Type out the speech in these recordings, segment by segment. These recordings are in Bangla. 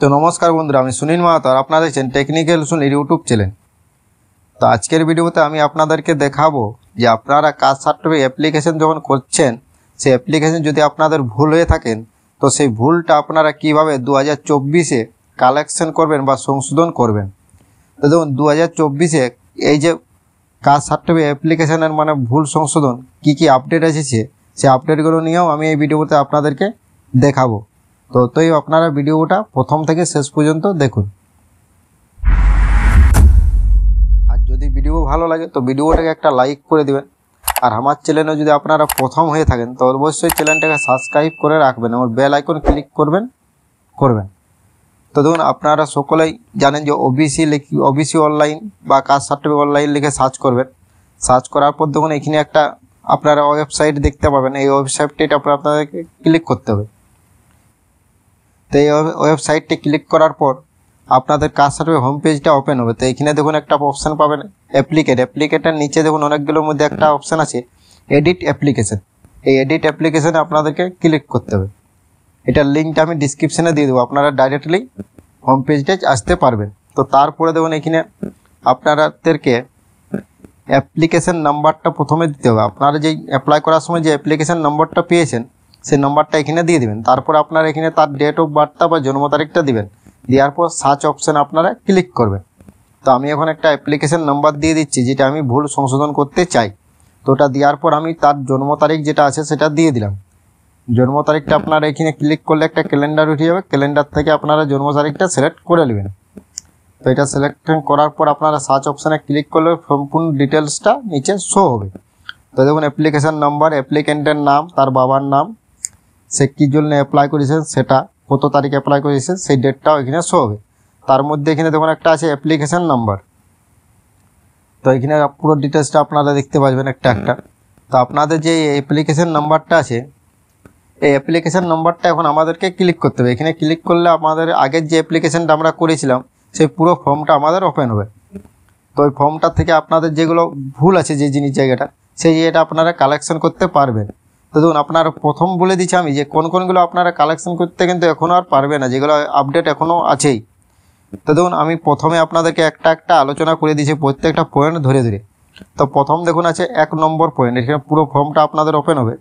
তো নমস্কার বন্ধুরা, আমি সুনীল মাহাতো আর আপনারা দেখছেন টেকনিক্যাল সুনীল ইউটিউব চ্যানেল। তো আজকের ভিডিওতে আমি আপনাদেরকে দেখাবো যে আপনারা কাস্ট সার্টিফিকেট অ্যাপ্লিকেশন যখন করছেন, সেই অ্যাপ্লিকেশন যদি আপনাদের ভুল হয়ে থাকেন তো সেই ভুলটা আপনারা কিভাবে 2024-এ কালেকশন করবেন বা সংশোধন করবেন। তো দেখুন 2024-এ এই যে কাস্ট সার্টিফিকেট অ্যাপ্লিকেশনের মানে ভুল সংশোধন কি আপডেট এসেছে, সেই আপডেটগুলো নিয়েও আমি এই ভিডিওতে আপনাদেরকে দেখাবো। তো আপনারা ভিডিওটা প্রথম থেকে শেষ পর্যন্ত দেখুন। আর যদি ভিডিও ভালো লাগে তো ভিডিওটাকে একটা লাইক করে দিবেন। আর আমার চ্যানেলে যদি আপনারা প্রথম হয়ে থাকেন তো অবশ্যই চ্যানেলটাকে সাবস্ক্রাইব করে রাখবেন এবং বেল আইকন ক্লিক করবেন। তো দেখুন আপনারা সকলেই জানেন যে ওবিসি অনলাইন বা কাস্ট সার্টিফিকেট অনলাইন লিখে সার্চ করবেন। সার্চ করার পর দেখুন এখানে একটা আপনারা ওয়েবসাইট দেখতে পাবেন। এই ওয়েবসাইটটা আপনাদেরকে ক্লিক করতে হবে। তো এই ওয়েবসাইটটি ক্লিক করার পর আপনাদের কাস্ট সার্টিফিকেট হোম পেজটা ওপেন হবে। তো এখানে দেখুন একটা অপশান পাবেন অ্যাপ্লিকেটের নিচে দেখুন অনেকগুলোর মধ্যে একটা অপশান আছে এডিট অ্যাপ্লিকেশন। এই এডিট অ্যাপ্লিকেশনে আপনাদেরকে ক্লিক করতে হবে। এটার লিঙ্কটা আমি ডিসক্রিপশানে দিয়ে দেবো, আপনারা ডাইরেক্টলি হোম পেজটায় আসতে পারবেন। তো তারপরে দেখুন এখানে আপনাদেরকে অ্যাপ্লিকেশন নাম্বারটা প্রথমে দিতে হবে। আপনারা যেই অ্যাপ্লাই করার সময় যে অ্যাপ্লিকেশন নম্বরটা পেয়েছেন সেই নম্বরটা এখানে দিয়ে দিবেন। তারপর আপনারা এখানে তার ডেট অফ বার্থটা বা জন্ম তারিখটা দিবেন। দেওয়ার পর সার্চ অপশান আপনারা ক্লিক করবেন। তো আমি এখন একটা অ্যাপ্লিকেশন নাম্বার দিয়ে দিচ্ছি যেটা আমি ভুল সংশোধন করতে চাই। তো ওটা দেওয়ার পর আমি তার জন্ম তারিখ যেটা আছে সেটা দিয়ে দিলাম। জন্ম তারিখটা আপনারা এখানে ক্লিক করলে একটা ক্যালেন্ডার উঠে যাবে। ক্যালেন্ডার থেকে আপনারা জন্ম তারিখটা সিলেক্ট করে নেবেন। তো এটা সিলেক্ট করার পর আপনারা সার্চ অপশানে ক্লিক করলে সম্পূর্ণ ডিটেলসটা নিচে শো হবে। তো দেখুন অ্যাপ্লিকেশন নাম্বার, অ্যাপ্লিকেন্টের নাম, তার বাবার নাম, সে কী জন্য অ্যাপ্লাই করেছেন সেটা, কত তারিখ অ্যাপ্লাই করেছে সেই ডেটটাও এখানে শো হবে। তার মধ্যে এখানে দেখুন একটা আছে অ্যাপ্লিকেশন নাম্বার। তো এখানে পুরো ডিটেলসটা আপনারা দেখতে পাবেন একটা। তো আপনাদের যে অ্যাপ্লিকেশন নাম্বারটা আছে এই অ্যাপ্লিকেশন নাম্বারটা এখন আমাদেরকে ক্লিক করতে হবে। এখানে ক্লিক করলে আমাদের আগের যে অ্যাপ্লিকেশনটা আমরা করেছিলাম সেই পুরো ফর্মটা আমাদের ওপেন হবে। তো ওই ফর্মটা থেকে আপনাদের যেগুলো ভুল আছে যে জায়গাটা সেই জায়গাটা আপনারা কালেকশন করতে পারবেন। তো দেখুন আপনারা প্রথম বলে দিচ্ছি আমি যে কোনগুলো আপনারা কালেকশন করতে কিন্তু এখনও আর পারবে না, যেগুলো আপডেট এখনও আছেই। তো দেখুন আমি প্রথমে আপনাদেরকে একটা আলোচনা করে দিয়েছি প্রত্যেকটা পয়েন্ট ধরে। তো প্রথম দেখুন আছে 1 নম্বর পয়েন্ট। এখানে পুরো ফর্মটা আপনাদের ওপেন হবে,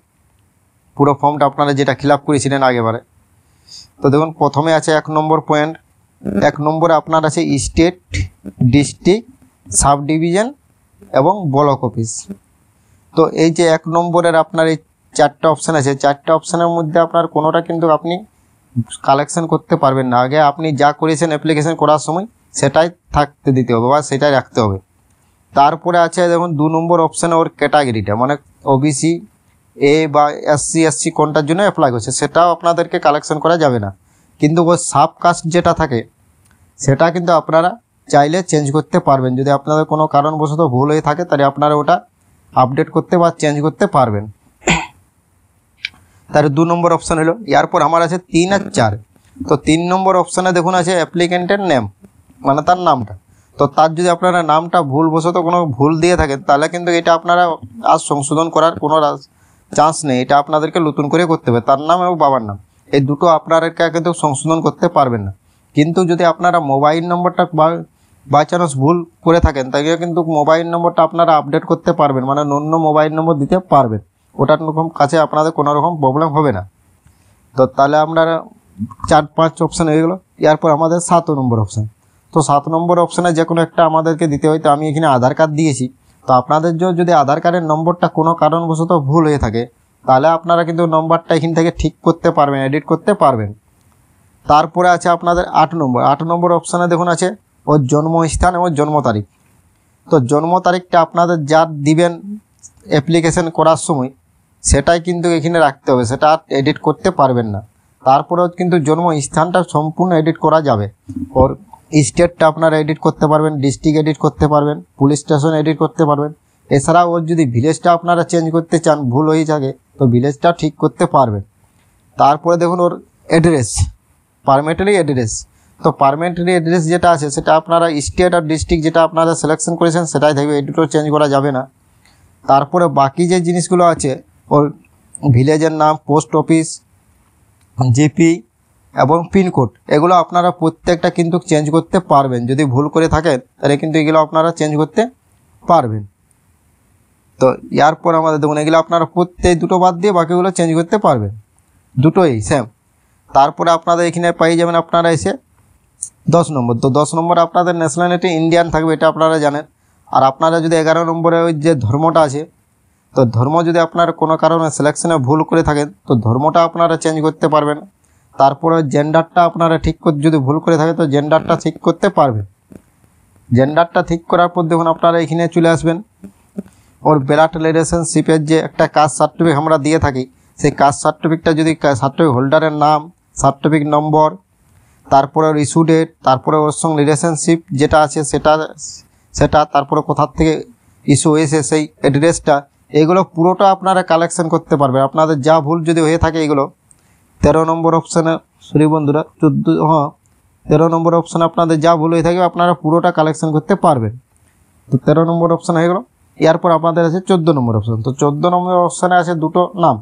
পুরো ফর্মটা আপনারা যেটা ফিল আপ করেছিলেন আগেবারে। তো দেখুন প্রথমে আছে 1 নম্বর পয়েন্ট। 1 নম্বরে আপনার আছে স্টেট, ডিস্ট্রিক্ট, সাব ডিভিশন এবং ব্লক অফিস। তো এই যে 1 নম্বরের আপনার এই 4টা অপশান আছে, 4টা অপশানের মধ্যে আপনার কোনোটা কিন্তু আপনি কালেকশন করতে পারবেন না। আগে আপনি যা করেছেন অ্যাপ্লিকেশন করার সময় সেটাই থাকতে দিতে হবে বা সেটাই রাখতে হবে। তারপরে আছে দেখুন 2 নম্বর অপশানে ওর ক্যাটাগরিটা, মানে ওবিসি, এ বা এসসি কোনটার জন্য অ্যাপ্লাই করছে সেটাও আপনাদেরকে কালেকশন করা যাবে না। কিন্তু ওই সাব কাস্ট যেটা থাকে সেটা কিন্তু আপনারা চাইলে চেঞ্জ করতে পারবেন। যদি আপনাদের কোনো কারণবশত ভুল হয়ে থাকে তাহলে আপনারা ওটা আপডেট করতে বা চেঞ্জ করতে পারবেন। তার 2 নম্বর অপশান হলো। এরপর আমার আছে 3 আর 4। তো 3 নম্বর অপশানে দেখুন আছে অ্যাপ্লিকেন্টের নেম, মানে তার নামটা। তো তার যদি আপনারা নামটা ভুলবশত কোনো ভুল দিয়ে থাকেন তাহলে কিন্তু এটা আপনারা আর সংশোধন করার কোনো চান্স নেই। এটা আপনাদেরকে নতুন করে করতে হবে। তার নাম এবং বাবার নাম এই দুটো আপনারা কিন্তু সংশোধন করতে পারবেন না। কিন্তু যদি আপনারা মোবাইল নম্বরটা বাই চান্স ভুল করে থাকেন তাহলে কিন্তু মোবাইল নম্বরটা আপনারা আপডেট করতে পারবেন, মানে অন্য মোবাইল নম্বর দিতে পারবেন। ওটার কাছে আপনাদের কোনো রকম প্রবলেম হবে না। তো তাহলে আপনারা 4-5 অপশান হয়ে গেলো। এরপর আমাদের 7 নম্বর অপশান। তো 7 নম্বর অপশানে যে কোনো একটা আমাদেরকে দিতে হয়। তো আমি এখানে আধার কার্ড দিয়েছি। তো আপনাদের যদি আধার কার্ডের নম্বরটা কোনো কারণবশত ভুল হয়ে থাকে তাহলে আপনারা কিন্তু নম্বরটা এখান থেকে ঠিক করতে পারবেন, এডিট করতে পারবেন। তারপরে আছে আপনাদের 8 নম্বর। 8 নম্বর অপশানে দেখুন আছে ওর জন্মস্থান এবং জন্ম তারিখ। তো জন্ম তারিখটা আপনাদের যা দিবেন অ্যাপ্লিকেশন করার সময় সেটাই কিন্তু এখানে রাখতে হবে, সেটা আর এডিট করতে পারবেন না। তারপরেও কিন্তু জন্মস্থানটা সম্পূর্ণ এডিট করা যাবে। ওর স্টেটটা আপনারা এডিট করতে পারবেন, ডিস্ট্রিক্ট এডিট করতে পারবেন, পুলিশ স্টেশন এডিট করতে পারবেন। এছাড়াও ওর যদি ভিলেজটা আপনারা চেঞ্জ করতে চান, ভুল হয়ে থাকে তো ভিলেজটা ঠিক করতে পারবেন। তারপরে দেখুন ওর অ্যাড্রেস, পারমানেন্টলি অ্যাড্রেস। তো পারমানেন্টলি অ্যাড্রেস যেটা আছে সেটা আপনারা স্টেট আর ডিস্ট্রিক্ট যেটা আপনারা সিলেকশন করেছেন সেটাই থাকবে, এই দুটো চেঞ্জ করা যাবে না। তারপরে বাকি যে জিনিসগুলো আছে ওর ভিলেজের নাম, পোস্ট অফিস, জিপি এবং পিনকোড, এগুলো আপনারা প্রত্যেকটা কিন্তু চেঞ্জ করতে পারবেন। যদি ভুল করে থাকেন তাহলে কিন্তু এগুলো আপনারা চেঞ্জ করতে পারবেন। তো এরপর আমাদের দেখুন এগুলো আপনারা প্রত্যেক দুটো বাদ দিয়ে বাকিগুলো চেঞ্জ করতে পারবেন, দুটোই সেম। তারপরে আপনাদের এখানে পেয়ে যাবেন আপনারা এসে 10 নম্বর। তো 10 নম্বর আপনাদের ন্যাশনালিটি ইন্ডিয়ান থাকবে, এটা আপনারা জানেন। আর আপনারা যদি 11 নম্বরে ওই যে ধর্মটা আছে, তো ধর্ম যদি আপনার কোনো কারণে সিলেকশনে ভুল করে থাকেন তো ধর্মটা আপনারা চেঞ্জ করতে পারবেন। তারপরে জেন্ডারটা আপনারা ঠিক করে, যদি ভুল করে থাকে তো জেন্ডারটা ঠিক করতে পারবেন। জেন্ডারটা ঠিক করার পর দেখুন আপনারা এখানে চলে আসবেন ওর ব্লাড রিলেশনশিপের যে একটা কাস্ট সার্টিফিকেট আমরা দিয়ে থাকি, সেই কাস্ট সার্টিফিকেটটা যদি সার্টিফিকেট হোল্ডারের নাম, সার্টিফিকেট নম্বর, তারপরে ওর ইস্যু ডেট, তারপরে ওর সঙ্গে রিলেশনশিপ যেটা আছে সেটা তারপরে কোথার থেকে ইস্যু হয়েছে সেই অ্যাড্রেসটা, এগুলো পুরোটা আপনারা কালেকশন করতে পারবেন। আপনাদের যা ভুল যদি হয়ে থাকে এগুলো 13 নম্বর অপশানে, সরি বন্ধুরা 13 নম্বর অপশানে আপনাদের যা ভুল হয়ে থাকে আপনারা পুরোটা কালেকশন করতে পারবেন। তো 13 নম্বর অপশান হয়ে গেল। এরপর আপনাদের আছে 14 নম্বর অপশান। তো 14 নম্বর অপশানে আছে দুটো নাম,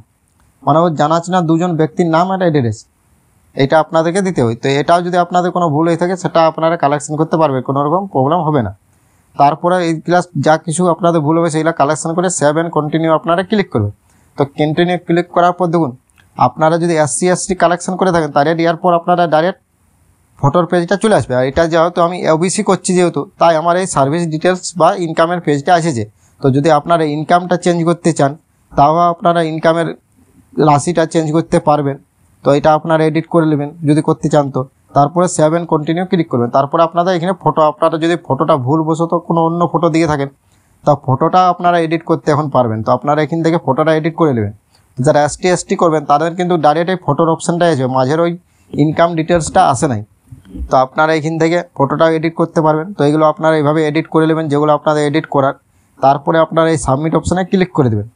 মানে ওর জানাশোনা দুজন ব্যক্তির নাম আর অ্যাড্রেস, এটা আপনাদেরকে দিতে হয়। তো এটাও যদি আপনাদের কোনো ভুল হয়ে থাকে সেটা আপনারা কালেকশন করতে পারবেন, কোনো রকম প্রবলেম হবে না। তারপরে এই ক্লাস যা কিছু আপনাদের ভুল হবে সেগুলো কালেকশন করে সেভ অ্যান্ড কন্টিনিউ আপনারা ক্লিক করবেন। তো কন্টিনিউ ক্লিক করার পর দেখুন আপনারা যদি SC ST কালেকশন করে থাকেন তাহলে এরপর আপনারা ডাইরেক্ট ফটোর পেজটা চলে আসবে। আর এটা যেহেতু আমি OBC করছি যেহেতু, তাই আমার এই সার্ভিস ডিটেলস বা ইনকামের পেজটা এসেছে। তো যদি আপনারা ইনকামটা চেঞ্জ করতে চান তাও আপনারা ইনকামের রাশিটা চেঞ্জ করতে পারবেন। তো এটা আপনারা এডিট করে নেবেন যদি করতে চান। তো তারপরে সেভ অ্যান্ড কন্টিনিউ ক্লিক করবেন। তারপরে আপনারা এখানে ফটো, আপনারা যদি ফটোটা ভুলবশত কোনো অন্য ফটো দিয়ে থাকেন তা ফটোটা আপনারা এডিট করতে এখন পারবেন। তো আপনারা এখান থেকে ফটোটা এডিট করে নেবেন। যারা ST ST করবেন তাদের কিন্তু ডাইরেক্ট এই ফটোর অপশানটা আছে, মাঝের ওই ইনকাম ডিটেলসটা আসে নাই। তো আপনারা এখান থেকে ফটোটা এডিট করতে পারবেন। তো এগুলো আপনারা এইভাবে এডিট করে নেবেন যেগুলো আপনাদের এডিট করার। তারপরে আপনারা এই সাবমিট অপশানে ক্লিক করে দেবেন।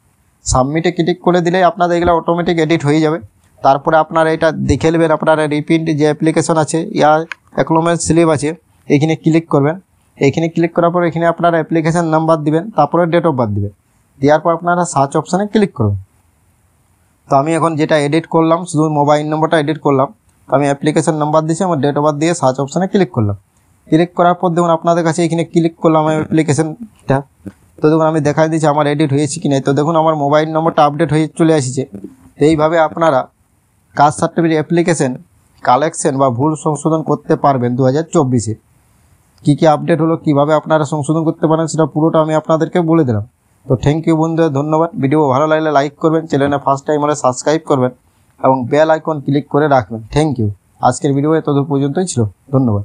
সাবমিটে ক্লিক করে দিলেই আপনাদের এগুলো অটোমেটিক এডিট হয়ে যাবে। তারপরে আপনারা এটা দেখে নেবেন, আপনারা রিপিট যে অ্যাপ্লিকেশন আছে ইয়ার অ্যাকনোলেজমেন্ট স্লিপ আছে, এখানে ক্লিক করবেন। এখানে ক্লিক করার পর এখানে আপনারা অ্যাপ্লিকেশন নাম্বার দিবেন, তারপরে ডেট অফ বার্থ দিবেন। দেওয়ার পর আপনারা সার্চ অপশানে ক্লিক করবেন। তো আমি এখন যেটা এডিট করলাম শুধু মোবাইল নম্বরটা এডিট করলাম। তো আমি অ্যাপ্লিকেশন নাম্বার দিয়েছি, আমার ডেট অফ বার্থ দিয়ে সার্চ অপশানে ক্লিক করলাম। ক্লিক করার পর দেখুন আপনাদের কাছে এখানে ক্লিক করলাম অ্যাপ্লিকেশনটা। তো দেখুন আমি দেখাই দিচ্ছি আমার এডিট হয়েছে কি না। তো দেখুন আমার মোবাইল নম্বরটা আপডেট হয়ে চলে এসেছে। তো এইভাবে আপনারা কাস্ট সার্টিফিকেট অ্যাপ্লিকেশন কালেকশন বা ভুল সংশোধন করতে পারবেন 2024-এ। কী কী আপডেট হলো, কীভাবে আপনারা সংশোধন করতে পারেন সেটা পুরোটা আমি আপনাদেরকে বলে দিলাম। তো থ্যাংক ইউ বন্ধুরা, ধন্যবাদ। ভিডিও ভালো লাগলে লাইক করবেন, চ্যানেলে ফার্স্ট টাইম হলে সাবস্ক্রাইব করবেন এবং বেল আইকন ক্লিক করে রাখবেন। Thank you. আজকের ভিডিও এত পর্যন্তই ছিল, ধন্যবাদ।